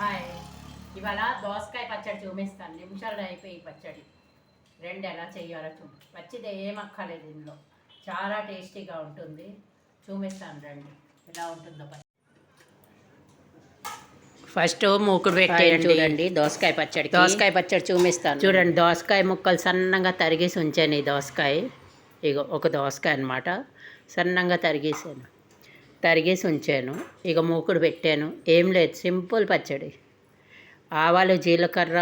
Hi, ఇవాళ దోసకాయ పచ్చడి చూపిస్తాను. నిమిషాల్లో అయిపోయి పచ్చడి రెండు ఎలా చేయాలో పచ్చిది ఏం అక్కర్లేదు. ఇందులో చాలా టేస్టీగా ఉంటుంది. చూపిస్తాను రండి ఎలా ఉంటుందో. ఫస్ట్ మూకుడు పెట్టేయండి. చూడండి దోసకాయ పచ్చడి చూపిస్తాను. చూడండి దోసకాయ ముక్కలు సన్నగా తరిగేసి ఉంచాను. ఈ దోసకాయ ఇగో ఒక దోసకాయ అనమాట. సన్నగా తరిగేసి ఉంచాను. ఇక మూకుడు పెట్టాను. ఏం లేదు, సింపుల్ పచ్చడి. ఆవాలు, జీలకర్ర,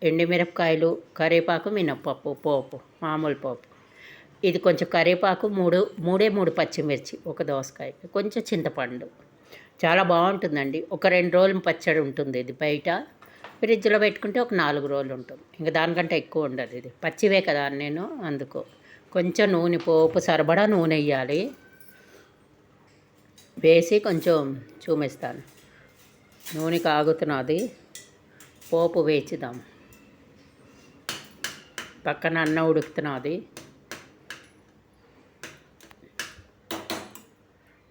ఎండుమిరపకాయలు, కరివేపాకు, మినప్పప్పు, పోపు, మామూలు పోపు. ఇది కొంచెం కరివేపాకు, మూడు పచ్చిమిర్చి, ఒక దోసకాయ, కొంచెం చింతపండు. చాలా బాగుంటుందండి. ఒక 2 రోజులు పచ్చడి ఉంటుంది. ఇది బయట ఫ్రిడ్జ్లో పెట్టుకుంటే ఒక 4 రోజులు ఉంటుంది. ఇంకా దానికంటే ఎక్కువ ఉండదు. ఇది పచ్చివే కదా నేను అందుకు కొంచెం నూనె, పోపు సరిపడా నూనె వేయాలి. వేసి కొంచెం చూపిస్తాను. నూనె కాగుతున్నది, పోపు వేచిద్దాం. పక్కన అన్నం ఉడుకుతున్నది.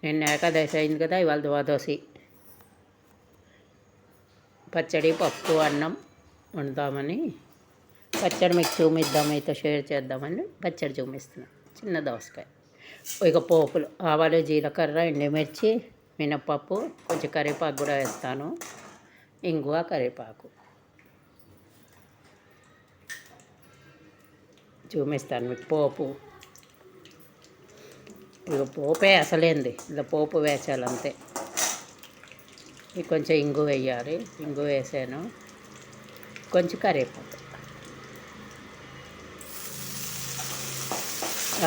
నిన్న ఏకాదశి అయింది కదా, ఇవాళ ద్వాదశి. పచ్చడి, పప్పు, అన్నం వండుతామని పచ్చడి మీకు చూపిద్దాం, మీతో షేర్ చేద్దామని పచ్చడి చూపిస్తున్నాను. చిన్న దోసకాయ. ఇక పోపులు ఆవాలు, జీలకర్ర, ఎండుమిర్చి, మినప్పప్పు, కొంచెం కరివేపాకు కూడా వేస్తాను. ఇంగువ, కరివేపాకు చూపిస్తాను మీకు. పోపు ఇక పోపే అసలేంది, ఇలా పోపు వేసాలంతే. ఇక కొంచెం ఇంగు వేయాలి. ఇంగు వేసాను. కొంచెం కరివేపాకు,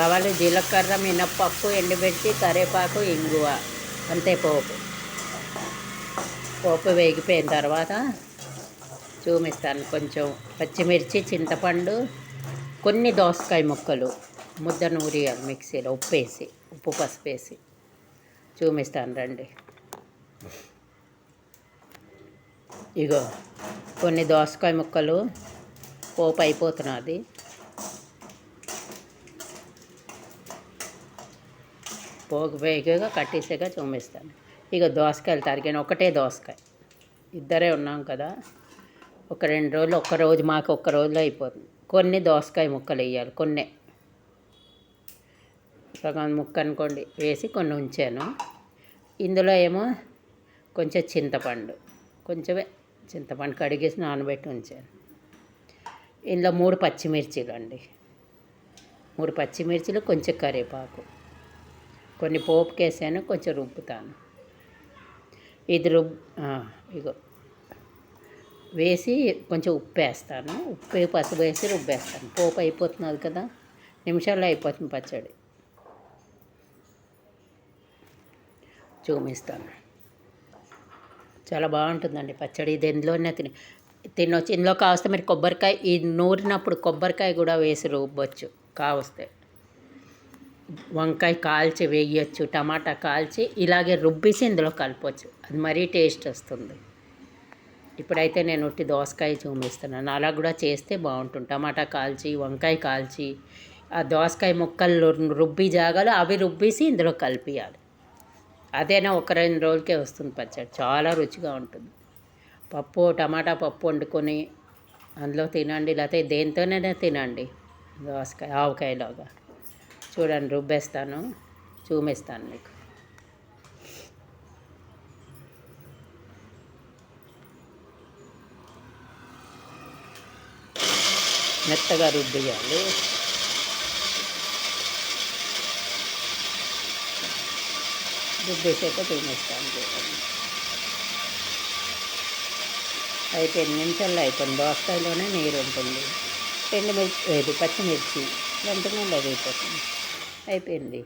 ఆవాలు, జీలకర్ర, మినప్పప్పు, ఎండుమిర్చి, కరివేపాకు, ఇంగువ, అంతే. పోపు వేగిపోయిన తర్వాత చూపిస్తాను. కొంచెం పచ్చిమిర్చి, చింతపండు, కొన్ని దోసకాయ ముక్కలు ముద్ద నూరియాలి మిక్సీలో, ఉప్పు పసుపు వేసి చూపిస్తాను రండి. ఇగో కొన్ని దోసకాయ ముక్కలు, పోపు అయిపోతున్నది. పోపు వేగగా కట్టేసాక చూపిస్తాను. ఇక దోసకాయలు తరిగాను. ఒకటే దోసకాయ, ఇద్దరే ఉన్నాం కదా. ఒక 2 రోజులు, మాకు ఒక్క రోజులో అయిపోతుంది. కొన్ని దోసకాయ ముక్కలు వేయాలి. కొన్ని సగం ముక్క అనుకోండి వేసి కొన్ని ఉంచాను. ఇందులో ఏమో కొంచెం కొంచెమే చింతపండు కడిగేసి నానబెట్టి ఉంచాను. ఇందులో 3 పచ్చిమిర్చీలు అండి. 3 పచ్చిమిర్చీలు, కొంచెం కరివేపాకు, కొన్ని పోపుకేసాను, కొంచెం రుబ్బుతాను. ఇది ఇగో వేసి కొంచెం ఉప్పు వేస్తాను. ఉప్పు, పసుపు వేసి రుబ్బేస్తాను. పోపు అయిపోతున్నది కదా, నిమిషాల్లో అయిపోతుంది పచ్చడి. చూపిస్తాను. చాలా బాగుంటుందండి పచ్చడి. ఇది ఎందులోనే తినొచ్చు. ఇందులో కావస్తే మీరు కొబ్బరికాయ, ఈ నూరినప్పుడు కొబ్బరికాయ కూడా వేసి రుబ్బొచ్చు కావస్తే. వంకాయ కాల్చి వేయచ్చు, టమాటా కాల్చి ఇలాగే రుబ్బేసి ఇందులో కలపవచ్చు. అది మరీ టేస్ట్ వస్తుంది. ఇప్పుడైతే నేను ఉట్టి దోసకాయ చూపిస్తున్నాను. అలా కూడా చేస్తే బాగుంటుంది. టమాటా కాల్చి, వంకాయ కాల్చి, ఆ దోసకాయ ముక్కలు రుబ్బి జాగాలో అవి రుబ్బేసి ఇందులో కలిపియాలి. అదేనా ఒక 2 రోజులకే వస్తుంది పచ్చడి. చాలా రుచిగా ఉంటుంది. టమాటా పప్పు వండుకొని అందులో తినండి, లేకపోతే దేనితోనైనా తినండి. దోసకాయ ఆవకాయలాగా చూడండి. రుబ్బేస్తాను, చూపిస్తాను మీకు. మెత్తగా రుబ్బేయాలి. రుబ్బేసాక చూపిస్తాను చూడండి. అయిపోయింది. నిమిషాల్లో అయిపోయింది. దోసకాయలోనే నీరు ఉంటుంది. పచ్చిమిర్చి వెంటనే అయిపోతుంది. అయిపోయింది.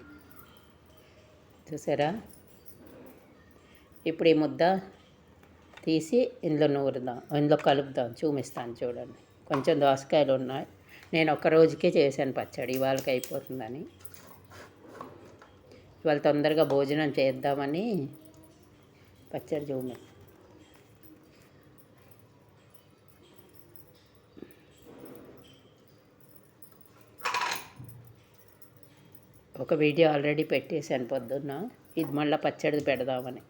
చూసారా? ఇప్పుడు ఈ ముద్ద తీసి ఇందులో కలుపుదాం. చూపిస్తాను చూడండి. కొంచెం దోసకాయలు ఉన్నాయి. నేను ఒక్క రోజుకే చేశాను పచ్చడి, ఇవాళకి అయిపోతుందని. ఇవాళ తొందరగా భోజనం చేద్దామని పచ్చడి ఒక వీడియో ఆల్రెడీ పెట్టేశాను పొద్దున్న. ఇది మళ్ళీ పచ్చడి పెడదామని.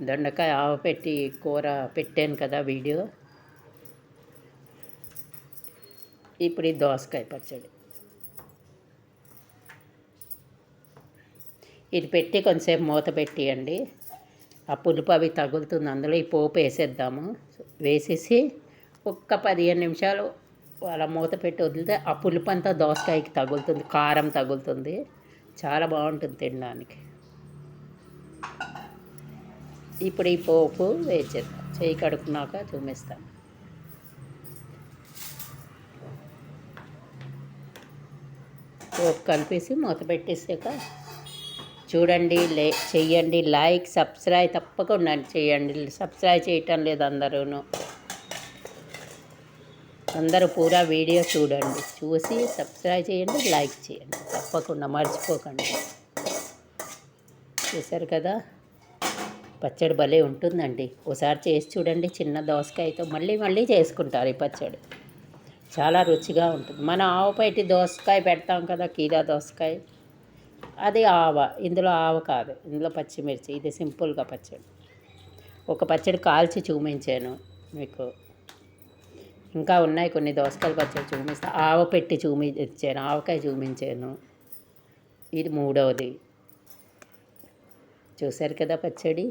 దొండకాయ ఆవపెట్టి కూర పెట్టాను కదా వీడియో. ఇప్పుడు ఈ దోసకాయ పచ్చడి ఇది పెట్టి కొంచెంసేపు మూత పెట్టియండి. ఆ పులుపు అవి తగులుతుంది, అందులో ఈ పోపు వేసేద్దాము. వేసేసి ఒక్క 15 నిమిషాలు అలా మూత పెట్టి వదిలితే ఆ పులుపు అంతా దోసకాయకి తగులుతుంది, కారం తగులుతుంది, చాలా బాగుంటుంది తినడానికి. ఇప్పుడు ఈ పోపు వేసేద్దాం. చేయి కడుక్కున్నాక చూపిస్తాను. పోపు కలిపేసి మూత పెట్టేసాక చూడండి, చెయ్యండి. లైక్ సబ్స్క్రైబ్ తప్పకుండా చేయండి. సబ్స్క్రైబ్ చేయటం లేదు అందరూ పూరా వీడియో చూడండి, చూసి సబ్స్క్రైబ్ చేయండి, లైక్ చేయండి తప్పకుండా, మర్చిపోకండి. చూసారు కదా, పచ్చడి భలే ఉంటుందండి. ఒకసారి చేసి చూడండి. చిన్న దోసకాయతో మళ్ళీ మళ్ళీ చేసుకుంటారు ఈ పచ్చడి, చాలా రుచిగా ఉంటుంది. మన ఆవపైటి దోసకాయ పెడతాం కదా, కీరా దోసకాయ, అది ఆవ. ఇందులో ఆవ కాదు, ఇందులో పచ్చిమిర్చి. ఇది సింపుల్గా పచ్చడి. ఒక పచ్చడి కాల్చి చూపించాను మీకు, ఇంకా ఉన్నాయి కొన్ని దోసకాయల పచ్చడి చూపిస్తా. ఆవ పెట్టి చూపించాను, ఆవకాయ చూపించాను. ఇది మూడవది. చూశారు కదా పచ్చడి,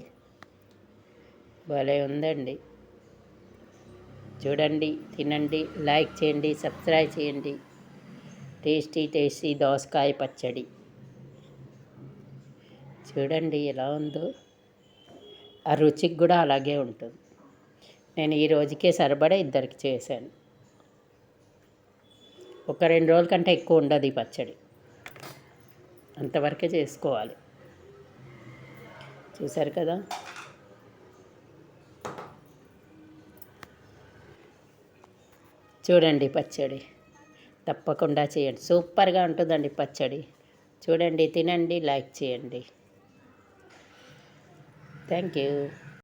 భలే ఉందండి. చూడండి, తినండి, లైక్ చేయండి, సబ్స్క్రైబ్ చేయండి. టేస్టీ టేస్టీ దోసకాయ పచ్చడి చూడండి ఎలా ఉందో. ఆ రుచికి కూడా అలాగే ఉంటుంది. నేను ఈ రోజుకే సరిపడా ఇద్దరికి చేశాను. ఒక 2 రోజుల కంటే ఎక్కువ ఉండదు ఈ పచ్చడి, అంతవరకే చేసుకోవాలి. చూశారు కదా, చూడండి పచ్చడి తప్పకుండా చేయండి. సూపర్గా ఉంటుందండి పచ్చడి. చూడండి, తినండి, లైక్ చేయండి. Thank you.